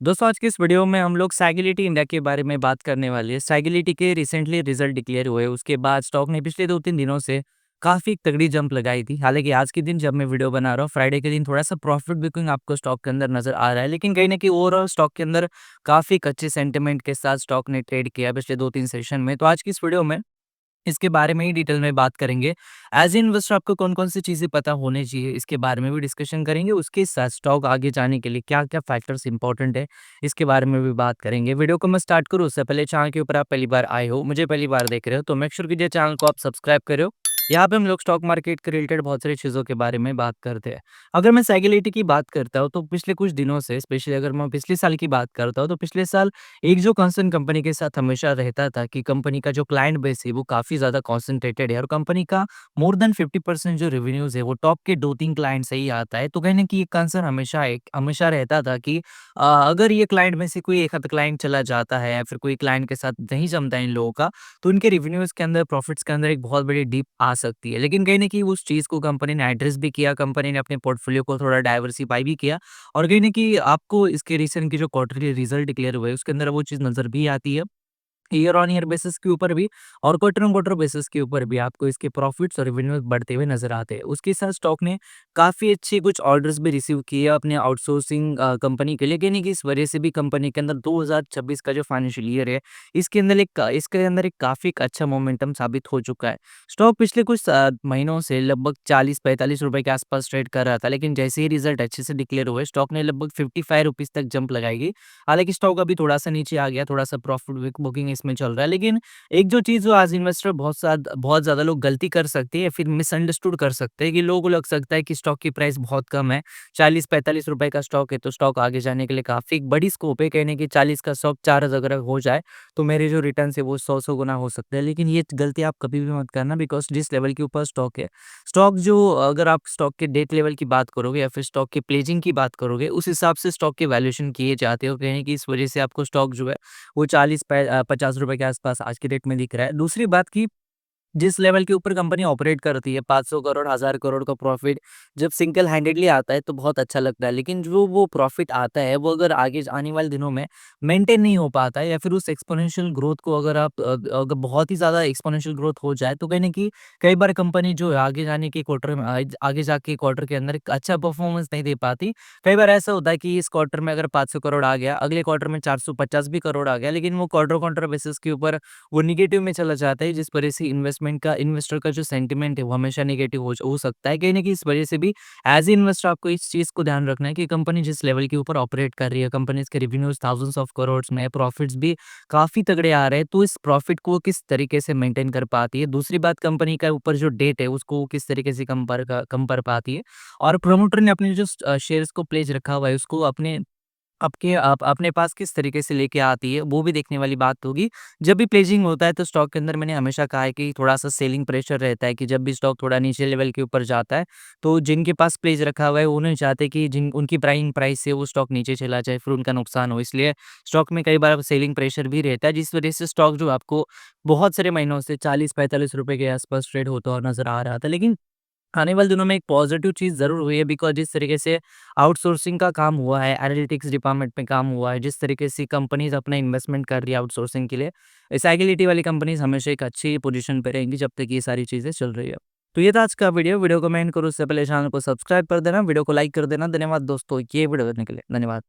दोस्तों आज की इस वीडियो में हम लोग साइगिलिटी इंडिया के बारे में बात करने वाले हैं। साइगिलिटी के रिसेंटली रिजल्ट डिक्लेयर हुए, उसके बाद स्टॉक ने पिछले 2-3 दिनों से काफ़ी तगड़ी जंप लगाई थी। हालाँकि आज के दिन जब मैं वीडियो बना रहा हूँ, फ्राइडे के दिन थोड़ा-सा प्रॉफिट बुकिंग आपको स्टॉक के अंदर नज़र आ रहा है। लेकिन कहीं न कहीं ओवरऑल स्टॉक के अंदर काफ़ी एक अच्छे सेंटिमेंट के साथ स्टॉक ने ट्रेड किया पिछले 2-3 सेशन में। तो आज की इस वीडियो में इसके बारे में ही डिटेल में बात करेंगे। एज़ ए इन्वेस्टर आपको कौन-कौन सी चीज़ें पता होनी चाहिए, इसके बारे में भी डिस्कशन करेंगे। उसके साथ स्टॉक आगे जाने के लिए क्या-क्या फैक्टर्स इंपॉर्टेंट है, इसके बारे में भी बात करेंगे। वीडियो को मैं स्टार्ट करूँ उससे पहले चैनल के ऊपर आप पहली बार आए हो, मुझे पहली बार देख रहे हो तो मेक श्योर कीजिए चैनल को आप सब्सक्राइब करें। यहाँ पे हम लोग स्टॉक मार्केट के रिलेटेड बहुत सारी चीज़ों के बारे में बात करते हैं। अगर मैं साइकिलिटी की बात करता हूँ तो पिछले कुछ दिनों से स्पेशली अगर मैं पिछले साल की बात करता हूँ तो पिछले साल एक जो कंसर्न कंपनी के साथ हमेशा रहता था कि कंपनी का जो क्लाइंट बेस है वो काफ़ी ज़्यादा कॉन्संट्रेटेड है और कंपनी का मोर देन 50% जो रेवेन्यूज़ है वो टॉप के 2-3 क्लाइंट से ही आता है। तो कहीं न कहीं ये कंसर्न हमेशा रहता था कि अगर ये क्लाइंट में से कोई एक आध क्लाइंट चला जाता है या फिर कोई क्लाइंट के साथ नहीं जमता है इन लोगों का, तो इनके रेवेन्यूज़ के अंदर, प्रॉफिट्स के अंदर एक बहुत बड़ी डिप आ सकती है। लेकिन कहीं न कहीं उस चीज़ को कंपनी ने एड्रेस भी किया, कंपनी ने अपने पोर्टफोलियो को थोड़ा डाइवर्सिफ़ाई भी किया और कहीं न कहीं आपको इसके रिसेंट के जो क्वार्टरली रिजल्ट डिक्लेयर हुए, उसके अंदर वो चीज़ नज़र भी आती है। ईयर ऑन ईयर बेसिस के ऊपर भी और क्वार्टर ऑन क्वार्टर बेसिस के ऊपर भी आपको इसके प्रॉफिट्स और रेवेन्यू बढ़ते हुए नजर आते हैं। उसके साथ स्टॉक ने काफ़ी अच्छे कुछ ऑर्डर्स भी रिसीव किए अपने आउटसोर्सिंग कंपनी के लिए, यानी कि इस वजह से भी कंपनी के अंदर 2026 का जो फाइनेंशियल ईयर है, इसके अंदर एक काफ़ी एक अच्छा मोमेंटम साबित हो चुका है। स्टॉक पिछले कुछ महीनों से लगभग 40-45 रुपए के आसपास ट्रेड कर रहा था, लेकिन जैसे ही रिजल्ट अच्छे से डिक्लेयर हुए, स्टॉक ने लगभग 55 रुपीज़ तक जंप लगाई। हालाँकि स्टॉक अभी थोड़ा-सा नीचे आ गया, थोड़ा-सा प्रॉफिट बुकिंग इसमें चल रहा है। लेकिन एक जो चीज़ जो आज इन्वेस्टर बहुत ज़्यादा लोग गलती कर सकते हैं या फिर मिसअंडरस्टूड कर सकते हैं कि लोगों को लग सकता है कि स्टॉक की प्राइस बहुत कम है, 40-45 रुपए का स्टॉक है, तो स्टॉक आगे जाने के लिए काफ़ी एक बड़ी स्कोप है। कहने की 40 का स्टॉक 4 अगर हो जाए, तो मेरे जो रिटर्न्स है वो 100-100 गुना हो सकते हैं। लेकिन ये गलती आप कभी भी मत करना, बिकॉज़ जिस लेवल के ऊपर स्टॉक है, स्टॉक जो अगर आप स्टॉक के डेट लेवल की बात करोगे या फिर स्टॉक के प्लेजिंग की बात करोगे, उस हिसाब से स्टॉक के वैल्यूएशन किए जाते हो। कहीं कि इस वजह से आपको स्टॉक जो है वो 50 रुपए के आसपास आज की डेट में दिख रहा है। दूसरी बात की जिस लेवल के ऊपर कंपनी ऑपरेट करती है, 500 करोड़, 1000 करोड़ का प्रॉफिट जब सिंगल हैंडेडली आता है तो बहुत अच्छा लगता है। लेकिन जो वो प्रॉफिट आता है वो अगर आगे आने वाले दिनों में मेंटेन नहीं हो पाता है या फिर उस एक्स्पोनेंशियल ग्रोथ को अगर अगर बहुत ही ज़्यादा एक्स्पोनेंशियल ग्रोथ हो जाए, तो कहीं न कहीं कई बार कंपनी जो है आगे जाने के क्वार्टर में आगे जाके क्वार्टर के अंदर एक अच्छा परफॉर्मेंस नहीं दे पाती। कई बार ऐसा होता है कि इस क्वार्टर में अगर 500 करोड़ आ गया, अगले क्वार्टर में 450 भी करोड़ आ गया, लेकिन वो क्वार्टर-क्वार्टर बेसिस के ऊपर वो नेगेटिव में चला जाता है, जिस वजह से इन्वेस्टर का जो सेंटिमेंट है वो हमेशा नेगेटिव हो सकता है। कहीं न कहीं इस वजह से भी एज़ ए इन्वेस्टर आपको इस चीज़ को ध्यान रखना है कि कंपनी जिस लेवल के ऊपर ऑपरेट कर रही है, कंपनीज़ के रेवेन्यूज़ थाउज़ेंड्स ऑफ करोड्स में है, प्रॉफिट्स भी काफ़ी तगड़े आ रहे हैं, तो इस प्रॉफिट को वो किस तरीके से मेंटेन कर पाती है। दूसरी बात, कंपनी का ऊपर जो डेट है उसको वो किस तरीके से कम कर पाती है और प्रमोटर ने अपने जो शेयर्स को प्लेज रखा हुआ है उसको अपने पास किस तरीके से लेके आती है, वो भी देखने वाली बात होगी। जब भी प्लेजिंग होता है तो स्टॉक के अंदर मैंने हमेशा कहा है कि थोड़ा-सा सेलिंग प्रेशर रहता है कि जब भी स्टॉक थोड़ा नीचे लेवल के ऊपर जाता है, तो जिनके पास प्लेज रखा हुआ है वो नहीं चाहते कि जिन उनकी प्राइम प्राइस से वो स्टॉक नीचे चला जाए, फिर उनका नुकसान हो। इसलिए स्टॉक में कई बार सेलिंग प्रेशर भी रहता है, जिस वजह से स्टॉक जो आपको बहुत सारे महीनों से 40-45 रुपए के आसपास ट्रेड होता हुआ नज़र आ रहा था। लेकिन आने वाले दिनों में एक पॉजिटिव चीज़ ज़रूर हुई है, बिकॉज़ जिस तरीके से आउटसोर्सिंग का काम हुआ है, एनालिटिक्स डिपार्टमेंट में काम हुआ है, जिस तरीके से कंपनीज़ अपना इन्वेस्टमेंट कर रही है आउटसोर्सिंग के लिए, साइकिलिटी वाली कंपनीज़ हमेशा एक अच्छी पोज़ीशन पे रहेंगी जब तक ये सारी चीज़ें चल रही है। तो ये था आज का वीडियो। वीडियो को मैं एंड करूँ उससे पहले चैनल को सब्सक्राइब कर देना, वीडियो को लाइक कर देना। धन्यवाद दोस्तों ये वीडियो देखने के लिए। धन्यवाद।